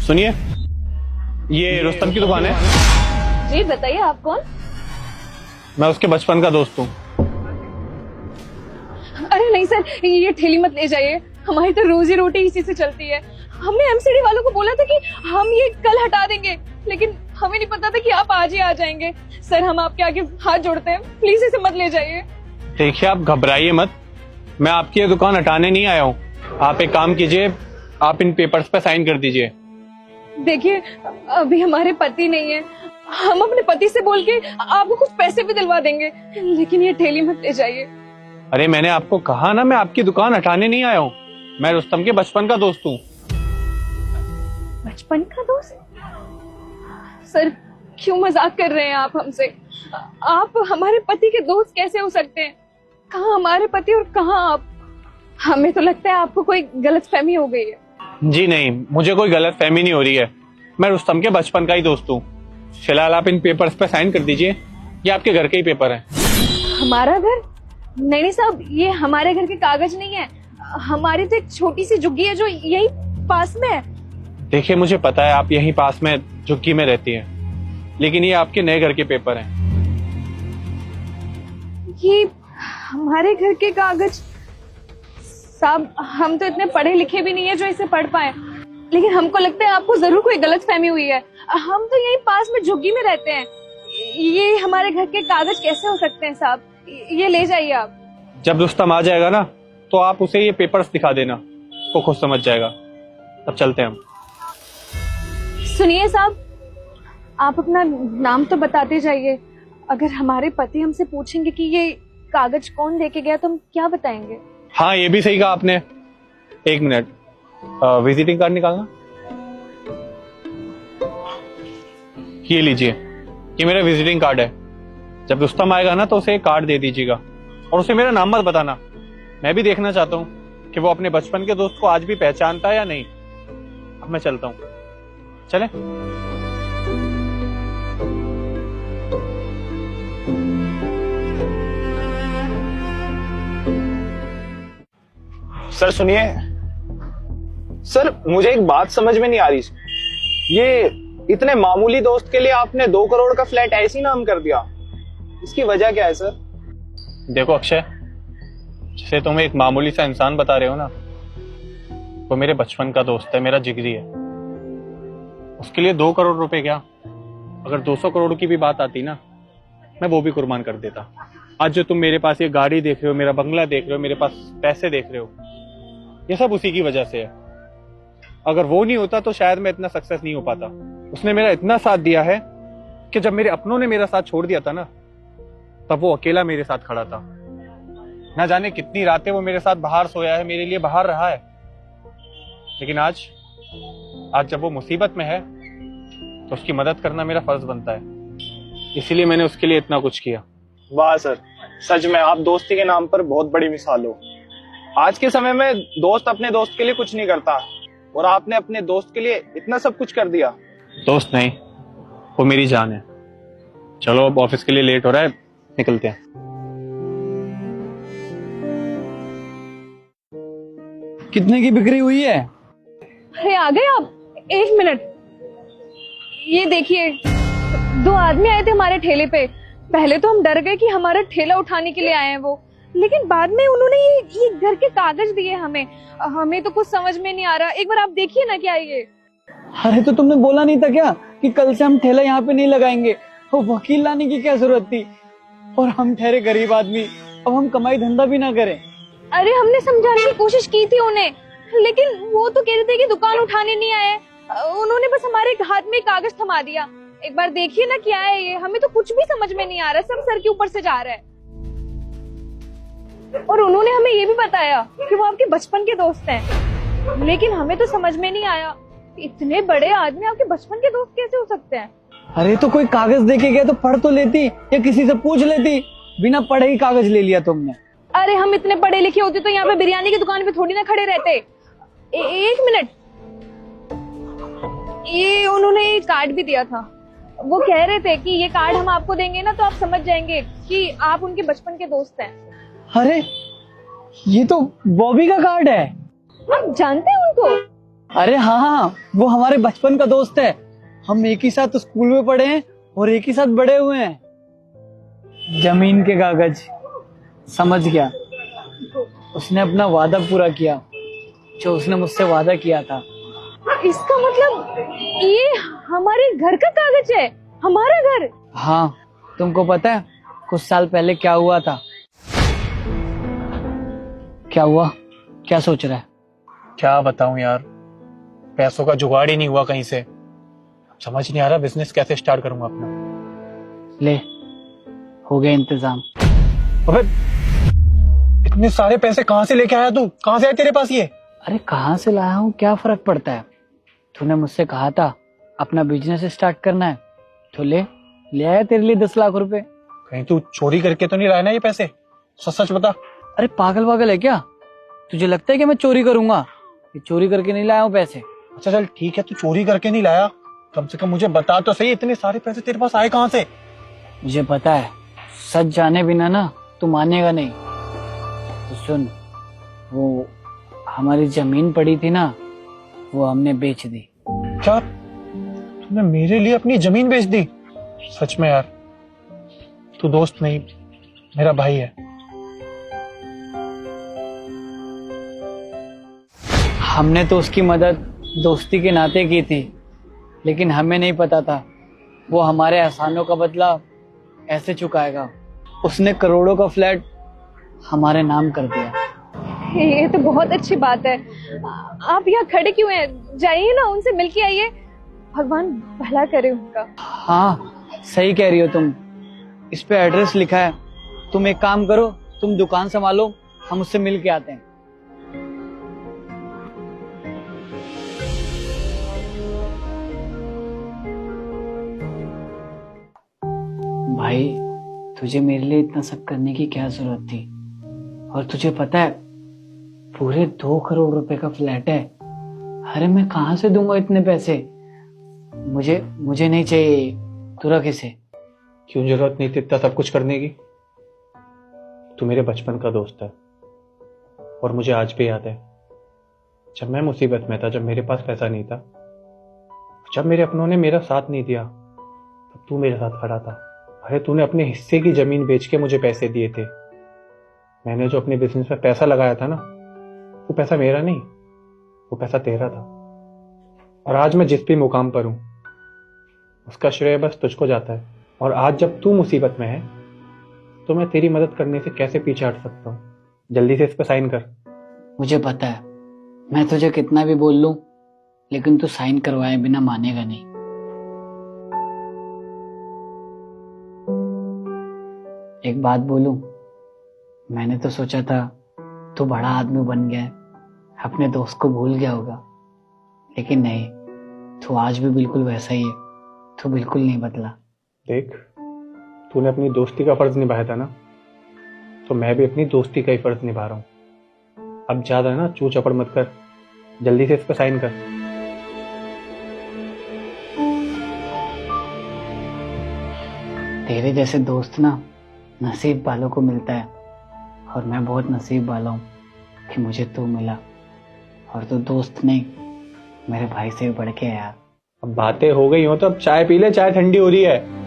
सुनिए, ये रुस्तम की दुकान है। जी बताइए, आप कौन? मैं उसके बचपन का दोस्त हूँ। अरे नहीं सर, ये ठेली मत ले जाइए, हमारी तो रोजी रोटी इसी से चलती है। हमने एमसीडी वालों को बोला था कि हम ये कल हटा देंगे, लेकिन हमें नहीं पता था कि आप आज ही आ जाएंगे। सर हम आपके आगे हाथ जोड़ते हैं, प्लीज इसे मत ले जाइए। देखिए, आप घबराइए मत, मैं आपकी ये दुकान हटाने नहीं आया हूँ। आप एक काम कीजिए, आप इन पेपर्स पे साइन कर दीजिए। देखिए, अभी हमारे पति नहीं है, हम अपने पति से बोल के आपको कुछ पैसे भी दिलवा देंगे, लेकिन ये ठेली मत ले जाइए। अरे मैंने आपको कहा ना, मैं आपकी दुकान हटाने नहीं आया हूँ। मैं रुस्तम के बचपन का दोस्त हूँ। बचपन का दोस्त? सर क्यों मजाक कर रहे हैं आप हमसे? आप हमारे पति के दोस्त कैसे हो सकते हैं? कहाँ हमारे पति और कहाँ आप? हमें तो लगता है आपको कोई गलतफहमी हो गई है। जी नहीं, मुझे कोई गलतफहमी नहीं हो रही है। मैं रुस्तम के बचपन का ही दोस्त हूँ। फिलहाल आप इन पेपर्स पे साइन कर दीजिए, ये आपके घर के ही पेपर हैं। हमारा घर? नहीं साहब, ये हमारे घर के कागज नहीं है। हमारी तो एक छोटी सी झुग्गी है जो यही पास में है। देखिए, मुझे पता है आप यहीं पास में झुग्गी में रहती हैं, लेकिन ये आपके नए घर के पेपर हैं। ये हमारे घर के कागज? साहब हम तो इतने पढ़े लिखे भी नहीं है जो इसे पढ़ पाए, लेकिन हमको लगता है आपको जरूर कोई गलतफहमी हुई है। हम तो यहीं पास में झुग्गी में रहते हैं, ये हमारे घर के कागज कैसे हो सकते हैं साहब? ये ले जाइए आप। जब रुस्तम आ जाएगा ना, तो आप उसे ये पेपर्स दिखा देना, वो खुद समझ जाएगा। तब चलते हैं हम। सुनिए साहब, आप अपना नाम तो बताते जाइए। अगर हमारे पति हमसे पूछेंगे कि ये कागज कौन लेके गया तो हम क्या बताएंगे? हाँ, ये भी सही कहा आपने। एक मिनट, विजिटिंग कार्ड निकालना। ये लीजिए, ये मेरा विजिटिंग कार्ड है। जब रुस्तम आएगा ना, तो उसे एक कार्ड दे दीजिएगा, और उसे मेरा नाम मत बताना। मैं भी देखना चाहता हूँ कि वो अपने बचपन के दोस्त को आज भी पहचानता है या नहीं। अब मैं चलता हूँ, चले। सर सुनिए, सर मुझे एक बात समझ में नहीं आ रही। ये इतने मामूली दोस्त के लिए आपने 2 करोड़ का फ्लैट ऐसे ही नाम कर दिया, इसकी वजह क्या है सर? देखो अक्षय, जिसे तुम एक मामूली सा इंसान बता रहे हो ना, वो मेरे बचपन का दोस्त है, मेरा जिगरी है। उसके लिए 2 करोड़ रुपए क्या, अगर 200 करोड़ की भी बात आती ना, मैं वो भी कुर्बान कर देता। आज जो तुम मेरे पास ये गाड़ी देख रहे हो, मेरा बंगला देख रहे हो, मेरे पास पैसे देख रहे हो, ये सब उसी की वजह से है। अगर वो नहीं होता तो शायद मैं इतना सक्सेस नहीं हो पाता। उसने मेरा इतना साथ दिया है कि जब मेरे अपनों ने मेरा साथ छोड़ दिया था ना, तब वो अकेला मेरे साथ खड़ा था। ना जाने कितनी रातें वो मेरे साथ बाहर सोया है, मेरे लिए बाहर रहा है। लेकिन आज जब वो मुसीबत में है, तो उसकी मदद करना मेरा फर्ज बनता है। इसीलिए मैंने उसके लिए इतना कुछ किया। वाह सर, सच में आप दोस्ती के नाम पर बहुत बड़ी मिसाल हो। आज के समय में दोस्त अपने दोस्त के लिए कुछ नहीं करता, और आपने अपने दोस्त के लिए इतना सब कुछ कर दिया। दोस्त नहीं, वो मेरी जान है। चलो अब ऑफिस के लिए लेट हो रहा है, निकलते हैं। कितने की बिक्री हुई है? अरे आ गए आप? 1 मिनट, ये देखिए 2 आदमी आए थे हमारे ठेले पे। पहले तो हम डर गए कि हमारा ठेला उठाने के लिए आए हैं वो, लेकिन बाद में उन्होंने ये घर के कागज दिए हमें तो कुछ समझ में नहीं आ रहा। एक बार आप देखिए ना क्या ये। अरे तो तुमने बोला नहीं था क्या कि कल से हम ठेला यहाँ पे नहीं लगाएंगे? वो वकील लाने की क्या जरूरत थी? और हम ठहरे गरीब आदमी, अब हम कमाई धंधा भी ना करें? अरे हमने समझाने की कोशिश की थी उन्हें, लेकिन वो तो कह रहे थे कि दुकान उठाने नहीं आए। उन्होंने बस हमारे हाथ में कागज थमा दिया। एक बार देखिए ना क्या है ये, हमें तो कुछ भी समझ में नहीं आ रहा, सब सर के ऊपर से जा रहा है। और उन्होंने हमें ये भी बताया कि वो आपके बचपन के दोस्त हैं, लेकिन हमें तो समझ में नहीं आया, इतने बड़े आदमी आपके बचपन के दोस्त कैसे हो सकते हैं? अरे तो कोई कागज देके गया तो पढ़ तो लेती, या किसी से पूछ लेती। बिना पढ़े ही कागज ले लिया तुमने। अरे हम इतने पढ़े लिखे होते तो यहाँ पे बिरयानी की दुकान पे थोड़ी ना खड़े रहते। 1 मिनट, ये उन्होंने एक कार्ड भी दिया था। वो कह रहे थे कि ये कार्ड हम आपको देंगे ना, तो आप समझ जाएंगे कि आप उनके बचपन के दोस्त हैं। अरे ये तो बॉबी का कार्ड है। आप जानते हैं उनको? अरे हाँ हाँ, वो हमारे बचपन का दोस्त है। हम एक ही साथ स्कूल में पढ़े हैं और एक ही साथ बड़े हुए हैं। जमीन के कागज, समझ गया। उसने अपना वादा पूरा किया, जो उसने मुझसे वादा किया था। इसका मतलब ये हमारे घर का कागज है, हमारा घर। हाँ, तुमको पता है कुछ साल पहले क्या हुआ था? क्या हुआ? क्या सोच रहा है? क्या बताऊं यार, पैसों का जुगाड़ ही नहीं हुआ कहीं से। समझ नहीं आ रहा बिजनेस कैसे स्टार्ट करूंगा अपना। ले, हो गया इंतजाम। अबे इतने सारे पैसे कहां से लेके आया तू? कहां से आए तेरे पास ये? अरे कहाँ से लाया हूँ, क्या फर्क पड़ता है? तूने मुझसे कहा था अपना बिजनेस स्टार्ट करना है, तो ले आया तेरे लिए 10 लाख रुपए। कहीं तू चोरी करके तो नहीं लाया ना ये पैसे? सच सच बता। अरे पागल है क्या? तुझे लगता है कि मैं चोरी करूंगा? ये चोरी करके नहीं लाया हूँ पैसे। अच्छा चल ठीक है, तू चोरी करके नहीं लाया, कम से कम मुझे बता तो सही, इतने सारे पैसे तेरे पास आए कहां से? मुझे पता है, सच जाने बिना ना तू मानेगा नहीं। तो सुन, वो हमारी जमीन पड़ी थी ना, वो हमने बेच दी। क्या तूने मेरे लिए अपनी जमीन बेच दी? सच में यार, तू दोस्त नहीं मेरा भाई है। हमने तो उसकी मदद दोस्ती के नाते की थी, लेकिन हमें नहीं पता था वो हमारे एहसानों का बदला ऐसे चुकाएगा। उसने करोड़ों का फ्लैट हमारे नाम कर दिया। ये तो बहुत अच्छी बात है। आप यहाँ खड़े क्यों हैं? जाइए ना, उनसे मिल के आइए। भगवान भला करे उनका। हाँ, सही कह रही हो तुम। इस पे एड्रेस लिखा है। तुम एक काम करो, तुम दुकान संभालो, हम उससे मिल के आते हैं। भाई, तुझे मेरे लिए इतना सब करने की क्या जरूरत थी? और तुझे पता है पूरे 2 करोड़ रुपए का फ्लैट है। अरे मैं कहाँ से दूंगा इतने पैसे? मुझे नहीं चाहिए, तू रख इसे। क्यों जरूरत नहीं थी इतना सब कुछ करने की? तू मेरे बचपन का दोस्त है और मुझे आज भी याद है जब मैं मुसीबत में था, जब मेरे पास पैसा नहीं था, जब मेरे अपनों ने मेरा साथ नहीं दिया, तब तू मेरे साथ खड़ा था। अरे तूने अपने हिस्से की जमीन बेच के मुझे पैसे दिए थे। मैंने जो अपने बिजनेस में पैसा लगाया था ना, वो पैसा मेरा नहीं, वो पैसा तेरा था। और आज मैं जिस भी मुकाम पर हूं, उसका श्रेय बस तुझको जाता है। और आज जब तू मुसीबत में है, तो मैं तेरी मदद करने से कैसे पीछे हट सकता हूँ? जल्दी से इस पर साइन कर। मुझे पता है, मैं तुझे कितना भी बोल लूं, लेकिन तू साइन करवाए बिना मानेगा नहीं। एक बात बोलूं, मैंने तो सोचा था तू बड़ा आदमी बन गया है, अपने दोस्त को भूल गया होगा, लेकिन नहीं, तू आज भी बिल्कुल वैसा ही है। तू बिल्कुल नहीं बदला। देख, तूने अपनी दोस्ती का फर्ज निभाया था ना, तो मैं भी अपनी दोस्ती का ही फर्ज निभा रहा हूं। अब ज्यादा ना चू चपड़ मत कर, जल्दी से इस पर साइन कर। तेरे जैसे दोस्त ना नसीब वालों को मिलता है, और मैं बहुत नसीब वाला हूँ कि मुझे तू मिला। और तू दोस्त नहीं, मेरे भाई से भी बढ़ के है यार। अब बातें हो गई हो तो अब चाय पी ले, चाय ठंडी हो रही है।